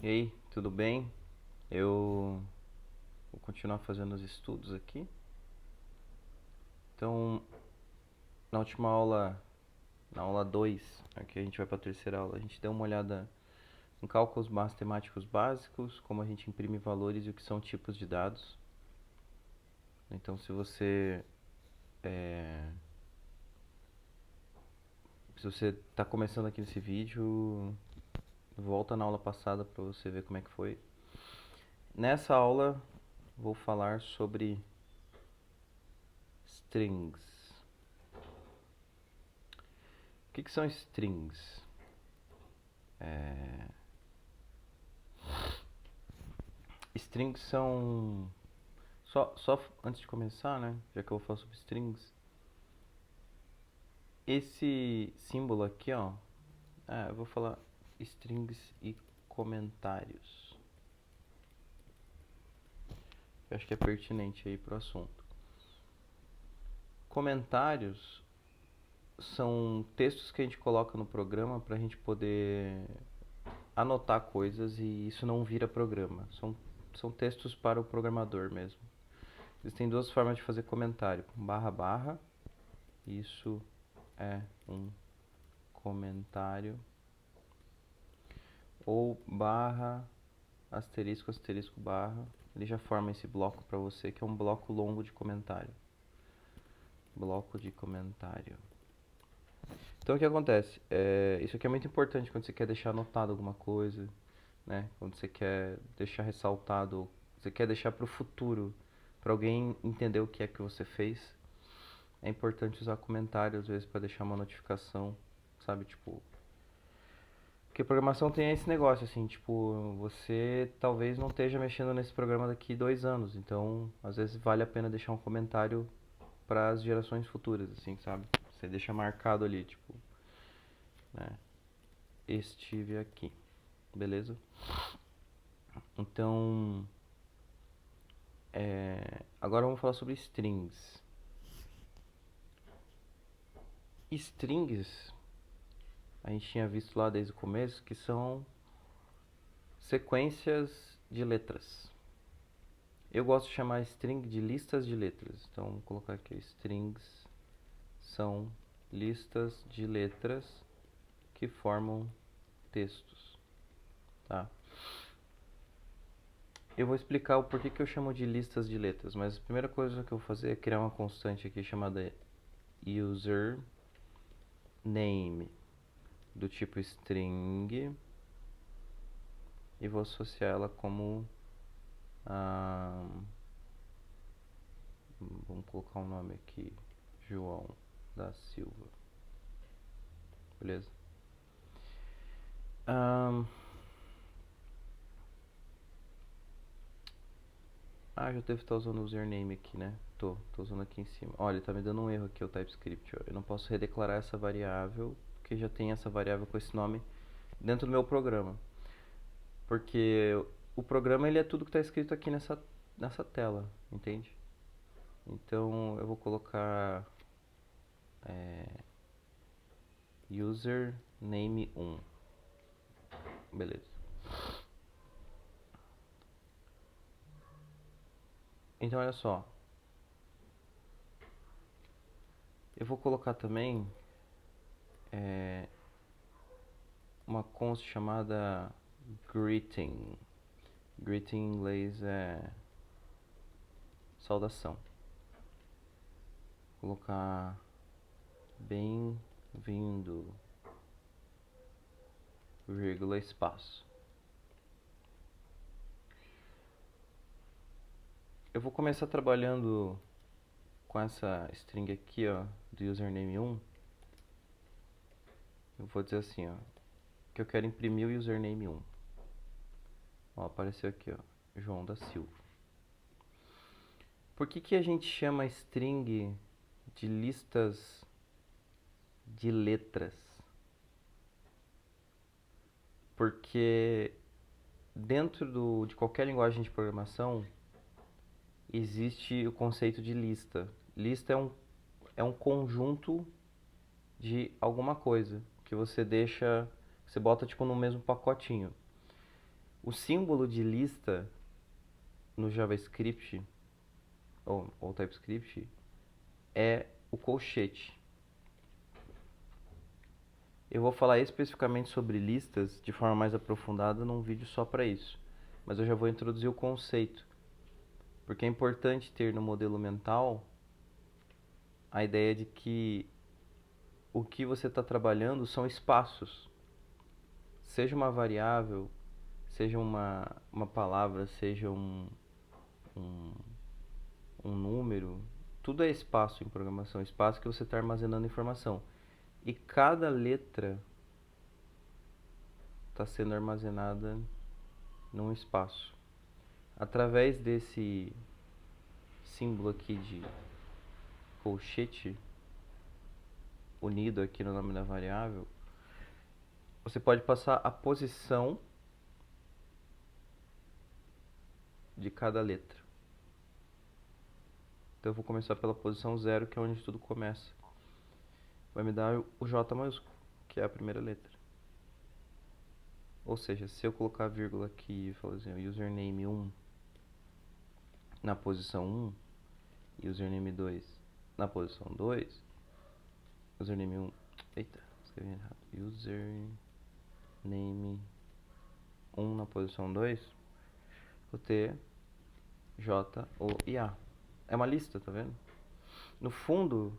E aí, tudo bem? Eu vou continuar fazendo os estudos aqui. Então, na última aula, na aula 2, aqui a gente vai para a terceira aula, a gente deu uma olhada em cálculos matemáticos básicos, como a gente imprime valores e o que são tipos de dados. Então, é, se você está começando aqui nesse vídeo, volta na aula passada para você ver como é que foi. Nessa aula, vou falar sobre strings. O que são strings? É, Strings são. Só antes de começar, né? Já que eu vou falar sobre strings. Esse símbolo aqui, ó. Eu vou falar strings e comentários. Eu acho que é pertinente aí pro assunto. Comentários são textos que a gente coloca no programa pra gente poder anotar coisas e isso não vira programa. São textos para o programador mesmo. Existem duas formas de fazer comentário: barra barra, isso é um comentário, ou barra, asterisco, asterisco, barra. Ele já forma esse bloco para você, que é um bloco longo de comentário. Bloco de comentário. Então o que acontece? Isso aqui é muito importante quando você quer deixar anotado alguma coisa, né? Quando você quer deixar ressaltado, você quer deixar para o futuro, para alguém entender o que é que você fez. É importante usar comentário às vezes para deixar uma notificação, sabe? Tipo, porque programação tem esse negócio, assim, tipo, você talvez não esteja mexendo nesse programa daqui 2 anos, então às vezes vale a pena deixar um comentário para as gerações futuras, assim, sabe? Você deixa marcado ali, tipo, né? Estive aqui, beleza? Então, agora vamos falar sobre strings. Strings, a gente tinha visto lá desde o começo que são sequências de letras. Eu gosto de chamar string de listas de letras. Então, vou colocar aqui: strings são listas de letras que formam textos, tá? Eu vou explicar o porquê que eu chamo de listas de letras, mas a primeira coisa que eu vou fazer é criar uma constante aqui chamada user name, do tipo string, e vou associar ela como vamos colocar um nome aqui: João da Silva, beleza? Já devo estar usando o username aqui, né? Tô usando aqui em cima. Olha, tá me dando um erro aqui o TypeScript. Ó. Eu não posso redeclarar essa variável, porque já tem essa variável com esse nome dentro do meu programa. Porque o programa ele é tudo que está escrito aqui nessa tela, entende? Então eu vou colocar username1. Beleza. Então olha só. Eu vou colocar também uma const chamada greeting. Greeting em inglês é saudação. Vou colocar bem-vindo, vírgula, espaço. Eu vou começar trabalhando com essa string aqui, ó, do username1. Eu vou dizer assim, ó, que eu quero imprimir o username1. Ó, apareceu aqui, ó, João da Silva. Por que a gente chama string de listas de letras? Porque dentro de qualquer linguagem de programação existe o conceito de lista. Lista é um conjunto de alguma coisa que você bota tipo no mesmo pacotinho. O símbolo de lista no JavaScript ou TypeScript é o colchete. Eu vou falar especificamente sobre listas de forma mais aprofundada num vídeo só para isso, mas eu já vou introduzir o conceito, porque é importante ter no modelo mental a ideia de que o que você está trabalhando são espaços, seja uma variável, seja uma palavra, seja um, um número, tudo é espaço em programação, espaço que você está armazenando informação. E cada letra está sendo armazenada num espaço. Através desse símbolo aqui de colchete unido aqui no nome da variável, você pode passar a posição de cada letra. Então eu vou começar pela posição 0, que é onde tudo começa. Vai me dar o J maiúsculo, que é a primeira letra. Ou seja, se eu colocar vírgula aqui e falar assim, username 1 na posição 1 e username 2 na posição 2, username 1, eita, escrevi errado, username 1 na posição 2, vou ter J, O e A. É uma lista, tá vendo? No fundo,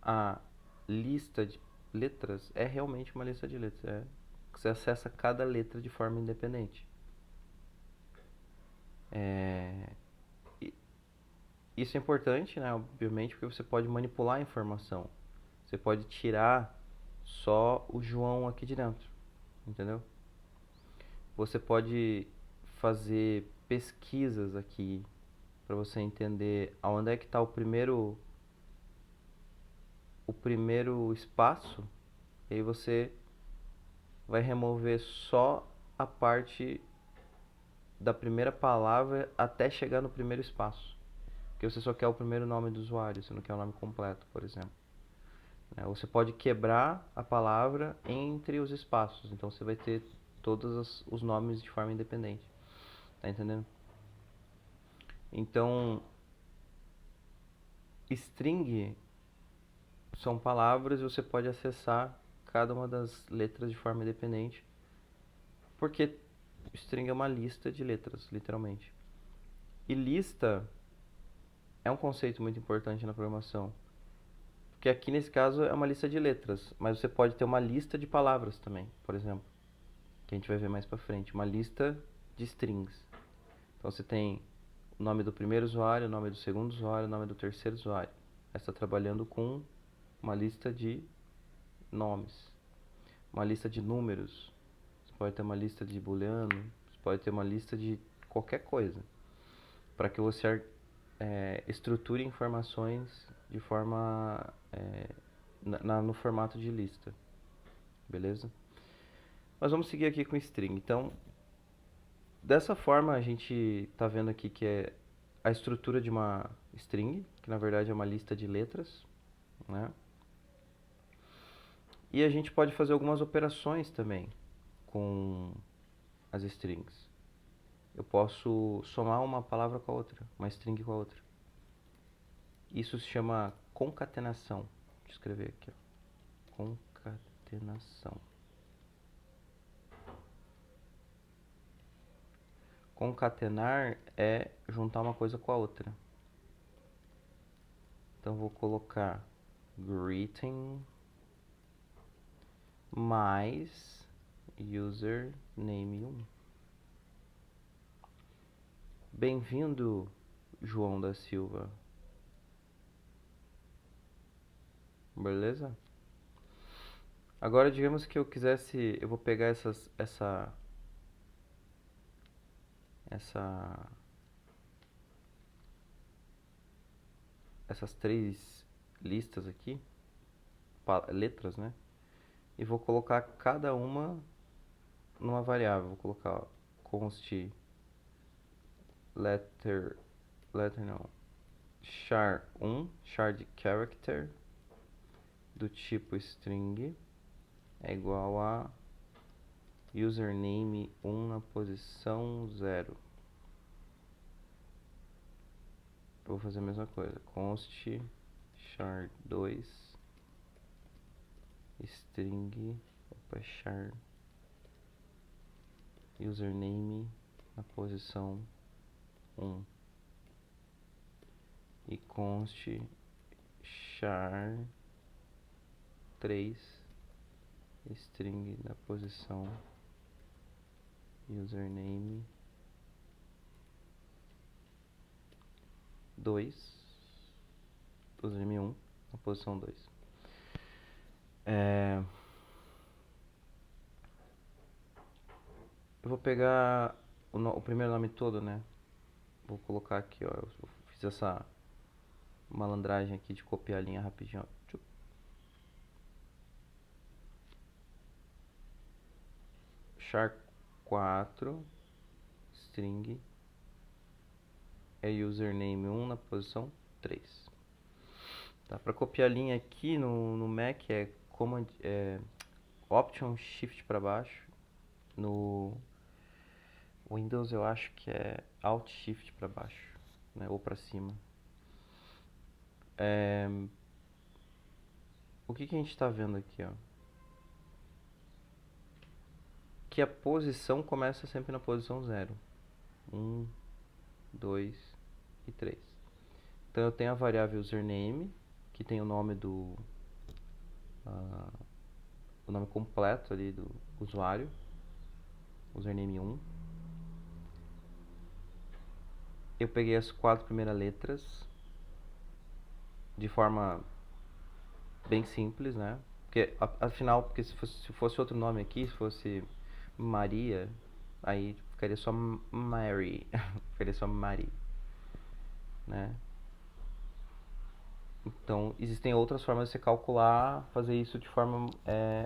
a lista de letras é realmente uma lista de letras. Você acessa cada letra de forma independente. Isso é importante, né? Obviamente, porque você pode manipular a informação. Você pode tirar só o João aqui de dentro, entendeu? Você pode fazer pesquisas aqui para você entender aonde é que está o primeiro espaço, e aí você vai remover só a parte da primeira palavra até chegar no primeiro espaço, porque você só quer o primeiro nome do usuário, você não quer o nome completo, por exemplo. Você pode quebrar a palavra entre os espaços, então você vai ter todos os nomes de forma independente, tá entendendo? Então, string são palavras e você pode acessar cada uma das letras de forma independente, porque string é uma lista de letras, literalmente. E lista é um conceito muito importante na programação, porque aqui nesse caso é uma lista de letras, mas você pode ter uma lista de palavras também, por exemplo, que a gente vai ver mais pra frente, uma lista de strings. Então você tem o nome do primeiro usuário, o nome do segundo usuário, o nome do terceiro usuário. Aí você está trabalhando com uma lista de nomes, uma lista de números. Você pode ter uma lista de booleano, você pode ter uma lista de qualquer coisa, para que você estruture informações de forma no formato de lista, beleza? Mas vamos seguir aqui com string. Então, dessa forma a gente está vendo aqui que é a estrutura de uma string, que na verdade é uma lista de letras, né? E a gente pode fazer algumas operações também com as strings. Eu posso somar uma palavra com a outra, uma string com a outra. Isso se chama concatenação. Deixa eu escrever aqui, ó. Concatenação. Concatenar é juntar uma coisa com a outra. Então vou colocar greeting mais username 1. Bem-vindo, João da Silva. Beleza? Agora digamos que eu quisesse, eu vou pegar essas três listas aqui, letras, né? E vou colocar cada uma numa variável. Vou colocar const letter não, char1, char de character do tipo string é igual a username 1 na posição 0. Eu vou fazer a mesma coisa. Const char 2 string char username na posição 1 e const char 3 string na posição username 2 username 1 na posição 2. Eu vou pegar o primeiro nome todo, né? Vou colocar aqui, ó. Eu fiz essa malandragem aqui de copiar a linha rapidinho, ó. Char 4 string é username 1 na posição 3. Tá, para copiar a linha aqui no Mac é Command, Option Shift para baixo. No Windows eu acho que é Alt Shift para baixo, né, ou para cima. O que a gente está vendo aqui, ó? Que a posição começa sempre na posição 0. 1, 2 e 3. Então eu tenho a variável username, que tem o nome o nome completo ali do usuário, username 1. Eu peguei as 4 primeiras letras de forma bem simples, né? Porque afinal, porque se fosse outro nome aqui, se fosse Maria, aí ficaria só Mary, ficaria só Mari, né? Então, existem outras formas de você calcular, fazer isso de forma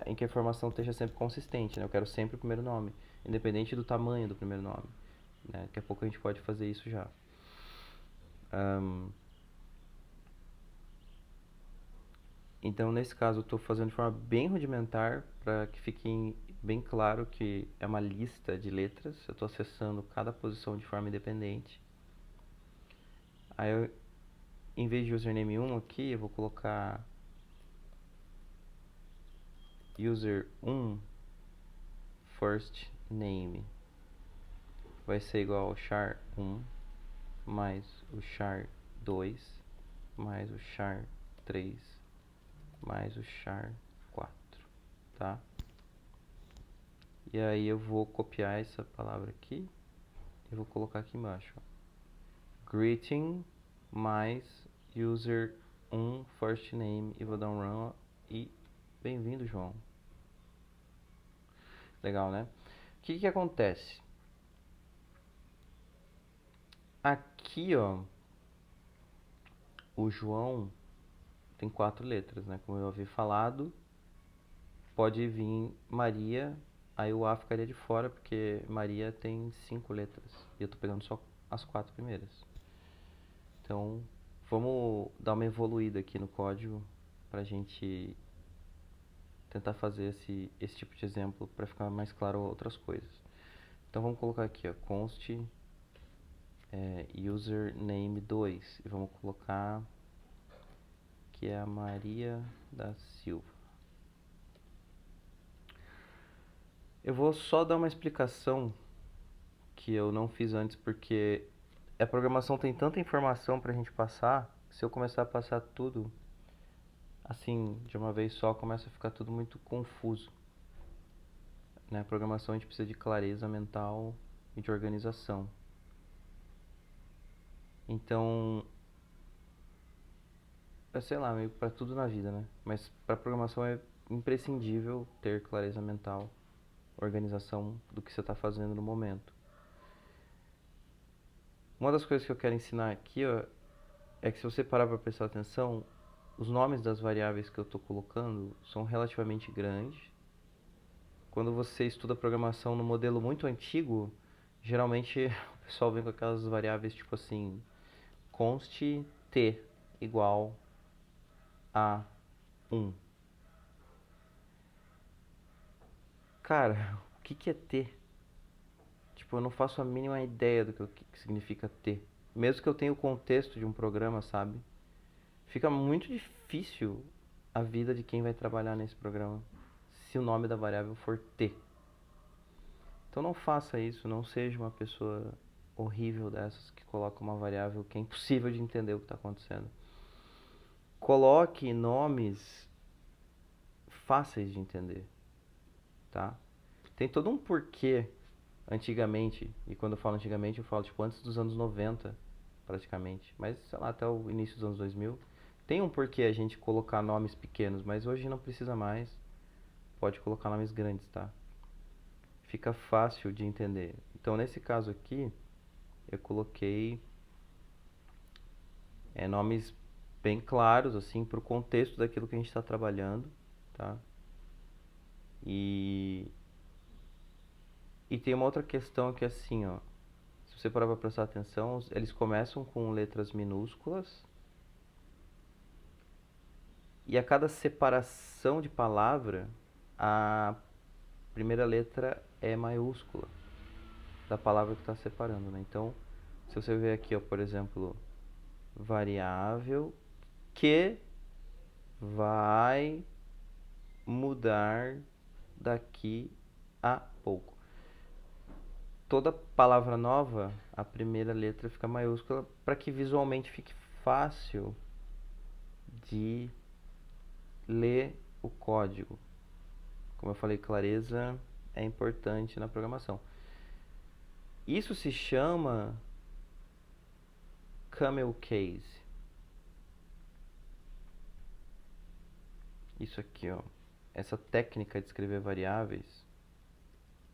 em que a informação esteja sempre consistente, né? Eu quero sempre o primeiro nome, independente do tamanho do primeiro nome, né? Daqui a pouco a gente pode fazer isso já. Então, nesse caso, eu estou fazendo de forma bem rudimentar, para que fique bem claro que é uma lista de letras. Eu estou acessando cada posição de forma independente. Aí, eu, em vez de username 1 aqui, eu vou colocar user 1 first name. Vai ser igual ao char 1 mais o char 2 mais o char 3 mais o char 4, tá? E aí eu vou copiar essa palavra aqui e vou colocar aqui embaixo, ó. Greeting mais user 1 first name e vou dar um run e bem-vindo, João. Legal, né? O que acontece? Aqui, ó, o João tem 4 letras, né? Como eu havia falado, pode vir Maria, aí o A ficaria de fora, porque Maria tem 5 letras. E eu tô pegando só as 4 primeiras. Então, vamos dar uma evoluída aqui no código pra gente tentar fazer esse tipo de exemplo para ficar mais claro outras coisas. Então, vamos colocar aqui, ó, const username 2 e vamos colocar que é a Maria da Silva. Eu vou só dar uma explicação que eu não fiz antes, porque a programação tem tanta informação pra gente passar, se eu começar a passar tudo assim, de uma vez só, começa a ficar tudo muito confuso. Na programação a gente precisa de clareza mental e de organização. Então, sei lá, meio para tudo na vida, né? Mas para programação é imprescindível ter clareza mental, organização do que você está fazendo no momento. Uma das coisas que eu quero ensinar aqui, ó, é que se você parar para prestar atenção, os nomes das variáveis que eu estou colocando são relativamente grandes. Quando você estuda programação no modelo muito antigo, geralmente o pessoal vem com aquelas variáveis tipo assim, const t igual a 1. Cara, o que é T? Tipo, eu não faço a mínima ideia do que significa T. Mesmo que eu tenha o contexto de um programa, sabe? Fica muito difícil a vida de quem vai trabalhar nesse programa se o nome da variável for T. Então não faça isso, não seja uma pessoa horrível dessas que coloca uma variável que é impossível de entender o que está acontecendo. Coloque nomes fáceis de entender, tá? Tem todo um porquê antigamente, e quando eu falo antigamente eu falo tipo antes dos anos 90 praticamente, mas sei lá, até o início dos anos 2000. Tem um porquê a gente colocar nomes pequenos, mas hoje não precisa mais. Pode colocar nomes grandes, tá? Fica fácil de entender. Então nesse caso aqui, eu coloquei nomes bem claros, assim, para o contexto daquilo que a gente está trabalhando, tá? E, e tem uma outra questão que é assim, ó. Se você parar para prestar atenção, eles começam com letras minúsculas e a cada separação de palavra, a primeira letra é maiúscula da palavra que está separando, né? Então, se você ver aqui, ó, por exemplo, variável que vai mudar daqui a pouco. Toda palavra nova, a primeira letra fica maiúscula para que visualmente fique fácil de ler o código. Como eu falei, clareza é importante na programação. Isso se chama camel case. Isso aqui, ó. Essa técnica de escrever variáveis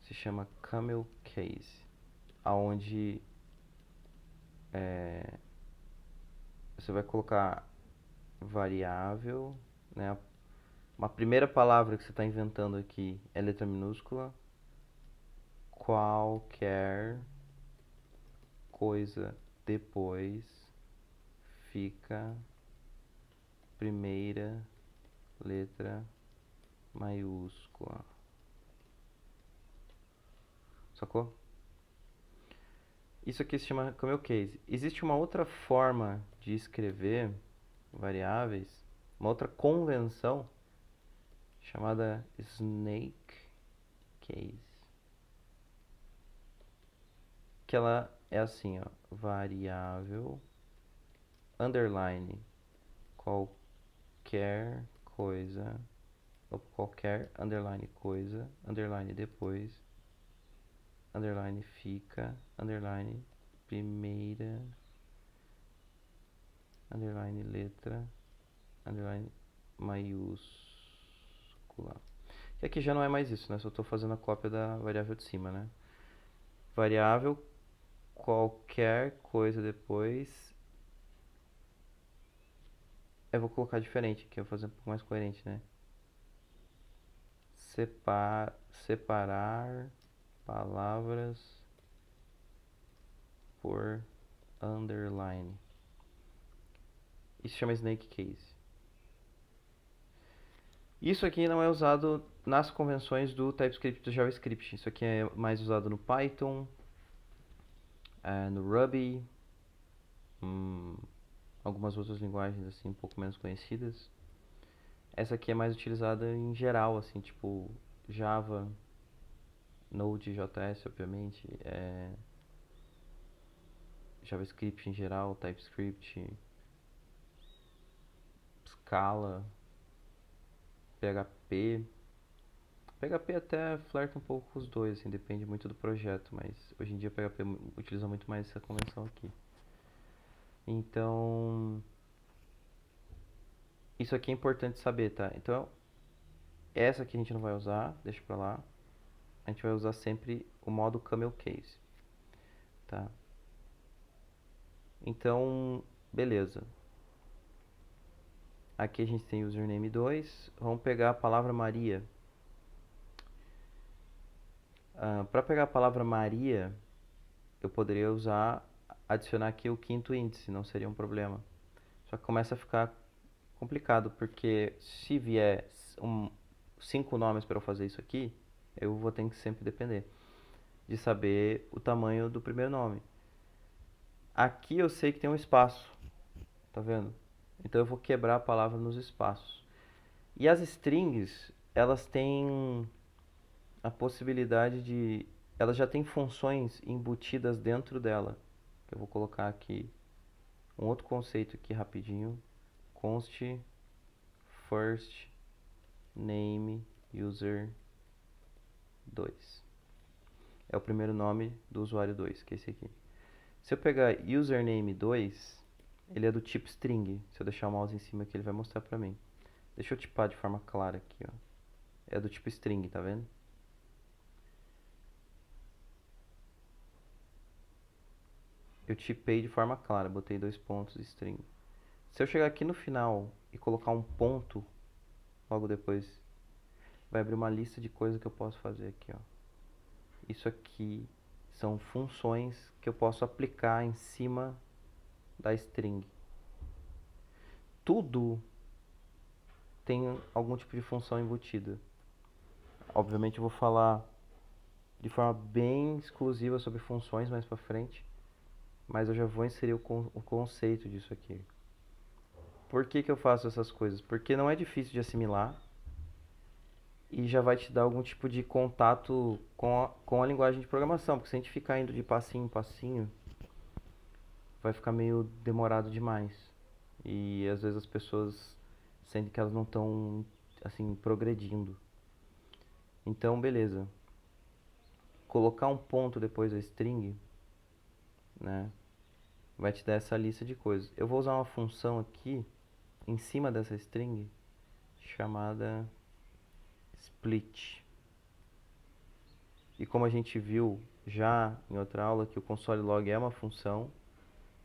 se chama camel case, aonde você vai colocar variável, né? Uma primeira palavra que você está inventando aqui é letra minúscula. Qualquer coisa depois fica primeira letra maiúscula. Sacou? Isso aqui se chama camel case. Existe uma outra forma de escrever variáveis, uma outra convenção chamada snake case, que ela é assim, ó, variável underline qualquer coisa, ou qualquer underline coisa, underline depois, underline fica, underline primeira, underline letra, underline maiúscula. E aqui já não é mais isso, né? Só estou fazendo a cópia da variável de cima, né? Variável qualquer coisa depois. Eu vou colocar diferente aqui, eu vou fazer um pouco mais coerente, né? Separar palavras por underline. Isso chama snake case. Isso aqui não é usado nas convenções do TypeScript e do JavaScript. Isso aqui é mais usado no Python, no Ruby, algumas outras linguagens assim um pouco menos conhecidas. Essa aqui é mais utilizada em geral, assim, tipo Java, Node.js, obviamente, JavaScript em geral, TypeScript, Scala, PHP. PHP até flerta um pouco com os dois, assim, depende muito do projeto, mas hoje em dia PHP utiliza muito mais essa convenção aqui. Então, isso aqui é importante saber, tá? Então, essa aqui a gente não vai usar, deixa pra lá. A gente vai usar sempre o modo camel case, tá? Então, beleza. Aqui a gente tem username 2. Vamos pegar a palavra Maria. Para pegar a palavra Maria, eu poderia adicionar aqui o quinto índice, não seria um problema. Só que começa a ficar complicado, porque se vier 5 nomes para eu fazer isso aqui, eu vou ter que sempre depender de saber o tamanho do primeiro nome. Aqui eu sei que tem um espaço, tá vendo? Então eu vou quebrar a palavra nos espaços. E as strings, elas têm a possibilidade de... Elas já têm funções embutidas dentro dela. Eu vou colocar aqui um outro conceito aqui rapidinho. Const first name user 2. É o primeiro nome do usuário 2, que é esse aqui. Se eu pegar username 2, ele é do tipo string. Se eu deixar o mouse em cima aqui, ele vai mostrar pra mim. Deixa eu tipar de forma clara aqui, ó. É do tipo string, tá vendo? Eu tipei de forma clara, botei 2 pontos string. Se eu chegar aqui no final e colocar um ponto logo depois, vai abrir uma lista de coisas que eu posso fazer aqui, ó. Isso aqui são funções que eu posso aplicar em cima da string. Tudo tem algum tipo de função embutida. Obviamente eu vou falar de forma bem exclusiva sobre funções mais pra frente, mas eu já vou inserir o conceito disso aqui. Por que eu faço essas coisas? Porque não é difícil de assimilar e já vai te dar algum tipo de contato com a linguagem de programação, porque se a gente ficar indo de passinho em passinho, vai ficar meio demorado demais. E às vezes as pessoas sentem que elas não estão assim progredindo. Então, beleza. Colocar um ponto depois da string, né, vai te dar essa lista de coisas. Eu vou usar uma função aqui em cima dessa string chamada split. E como a gente viu já em outra aula que o console log é uma função,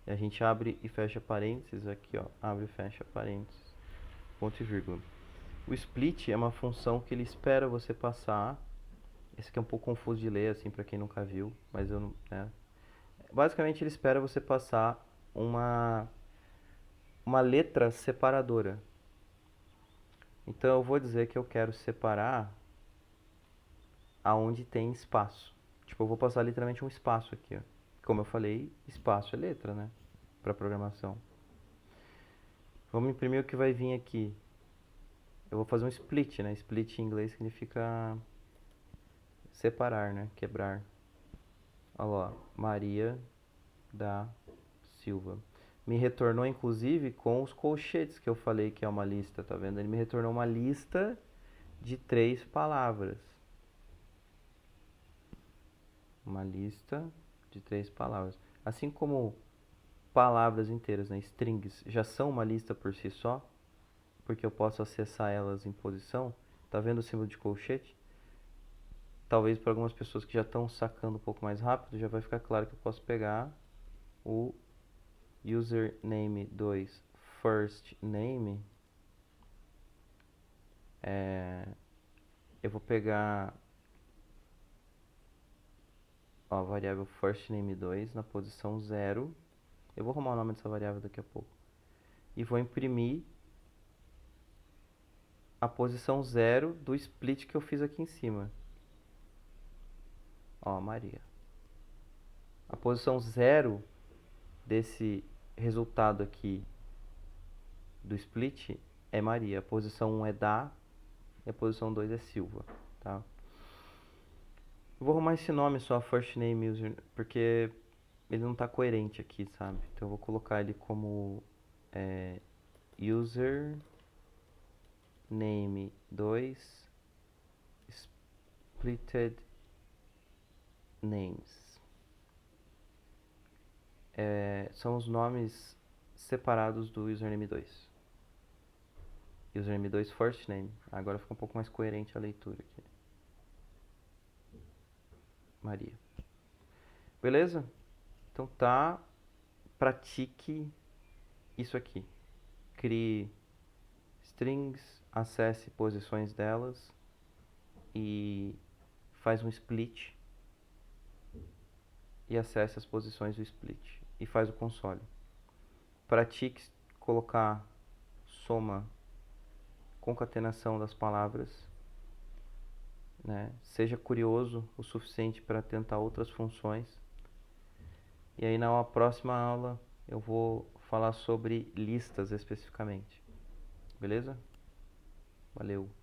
e a gente abre e fecha parênteses aqui, ó, abre e fecha parênteses, ponto e vírgula. O split é uma função que ele espera você passar. Esse aqui é um pouco confuso de ler assim para quem nunca viu, mas eu não, né? Basicamente ele espera você passar uma letra separadora. Então eu vou dizer que eu quero separar aonde tem espaço. Tipo, eu vou passar literalmente um espaço aqui, ó. Como eu falei, espaço é letra, né? Para programação. Vamos imprimir o que vai vir aqui. Eu vou fazer um split, né? Split em inglês significa separar, né? Quebrar. Olha lá, Maria da Silva. Me retornou inclusive com os colchetes que eu falei que é uma lista, tá vendo? Ele me retornou uma lista de 3 palavras. Uma lista de 3 palavras. Assim como palavras inteiras, né, strings, já são uma lista por si só, porque eu posso acessar elas em posição. Tá vendo o símbolo de colchete? Talvez para algumas pessoas que já estão sacando um pouco mais rápido, já vai ficar claro que eu posso pegar o username 2 first name. Eu vou pegar a variável first name 2 na posição 0. Eu vou arrumar o nome dessa variável daqui a pouco. E vou imprimir a posição 0 do split que eu fiz aqui em cima. Ó, Maria. A posição 0 desse resultado aqui do split é Maria. A posição 1 é da e a posição 2 é Silva, tá? Eu vou arrumar esse nome só, first name user, porque ele não tá coerente aqui, sabe? Então eu vou colocar ele como user name 2 splitted names. São os nomes separados do username 2. Username 2 first name. Agora fica um pouco mais coerente a leitura aqui. Maria. Beleza? Então tá. Pratique isso aqui. Crie strings, acesse posições delas e faz um split e acesse as posições do split e faz o console. Pratique colocar soma, concatenação das palavras né? Seja curioso o suficiente para tentar outras funções. E aí na próxima aula eu vou falar sobre listas especificamente. Beleza? Valeu!